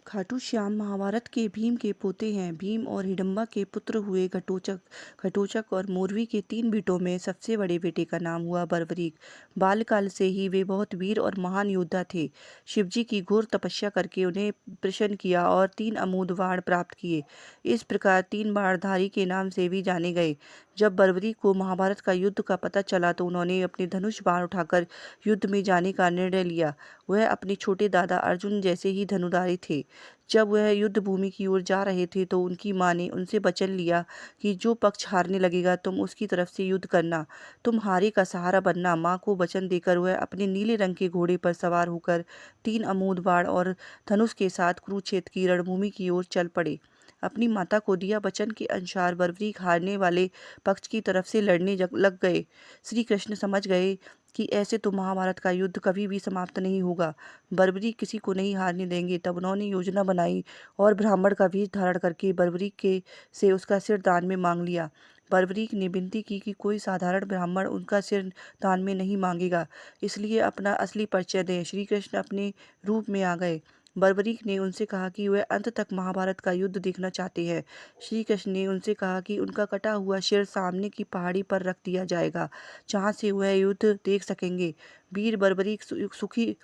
खाटू श्याम महाभारत के भीम के पोते हैं। भीम और हिडम्बा के पुत्र हुए घटोचक। घटोचक और मोरवी के 3 बेटों में सबसे बड़े बेटे का नाम हुआ बर्बरीक। बाल्यकाल से ही वे बहुत वीर और महान योद्धा थे। शिवजी की घोर तपस्या करके उन्हें प्रसन्न किया और 3 अमोघ बाण प्राप्त किए। इस प्रकार 3 बाणधारी के नाम से भी जाने गए। जब बर्बरीक को महाभारत का युद्ध का पता चला तो उन्होंने अपने धनुष बाण उठाकर युद्ध में जाने का निर्णय लिया। वह अपने छोटे दादा अर्जुन जैसे ही धनुर्धारी थे। जब वह युद्ध भूमि की ओर जा रहे थे तो उनकी माँ ने उनसे वचन लिया कि जो पक्ष हारने लगेगा तुम उसकी तरफ से युद्ध करना, तुम हारे का सहारा बनना। माँ को वचन देकर वह अपने नीले रंग के घोड़े पर सवार होकर 3 अमोघ बाण और धनुष के साथ कुरुक्षेत्र की रणभूमि की ओर चल पड़े। अपनी माता को दिया वचन के अनुसार बर्बरीक हारने वाले पक्ष की तरफ से लड़ने लग गए। श्री कृष्ण समझ गए कि ऐसे तो महाभारत का युद्ध कभी भी समाप्त नहीं होगा। बर्बरीक किसी को नहीं हारने देंगे। तब उन्होंने योजना बनाई और ब्राह्मण का वेश धारण करके बर्बरीक के से उसका सिर दान में मांग लिया। बर्बरीक ने विनती की कि कोई साधारण ब्राह्मण उनका सिर दान में नहीं मांगेगा, इसलिए अपना असली परिचय दें। श्री कृष्ण अपने रूप में आ गए। बर्बरीक ने उनसे कहा कि वह अंत तक महाभारत का युद्ध देखना चाहते हैं। श्री कृष्ण ने उनसे कहा कि उनका कटा हुआ सिर सामने की पहाड़ी पर रख दिया जाएगा, जहाँ से वह युद्ध देख सकेंगे। वीर बर्बरीक सुखी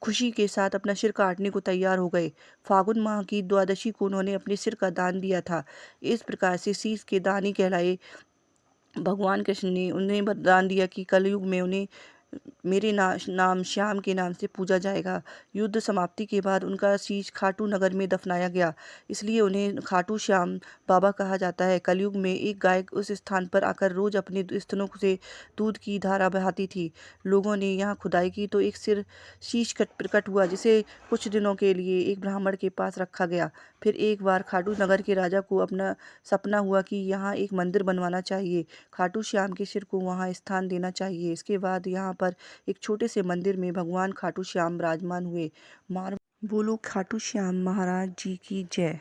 खुशी के साथ अपना सिर काटने को तैयार हो गए। फागुन माह की द्वादशी को उन्होंने अपने सिर का दान दिया था। इस प्रकार से शीश के दानी कहलाए। भगवान कृष्ण ने उन्हें वरदान दिया कि कलयुग में उन्हें मेरे नाम श्याम के नाम से पूजा जाएगा। युद्ध समाप्ति के बाद उनका शीश खाटू नगर में दफनाया गया, इसलिए उन्हें खाटू श्याम बाबा कहा जाता है। कलयुग में एक गाय उस स्थान पर आकर रोज अपने स्तनों से दूध की धारा बहाती थी। लोगों ने यहाँ खुदाई की तो एक शीश प्रकट हुआ, जिसे कुछ दिनों के लिए एक ब्राह्मण के पास रखा गया। फिर एक बार खाटू नगर के राजा को अपना सपना हुआ कि यहाँ एक मंदिर बनवाना चाहिए। खाटू श्याम के सिर को वहाँ स्थान देना चाहिए। इसके बाद यहाँ पर एक छोटे से मंदिर में भगवान खाटू श्याम विराजमान हुए। बोलो खाटू श्याम महाराज जी की जय।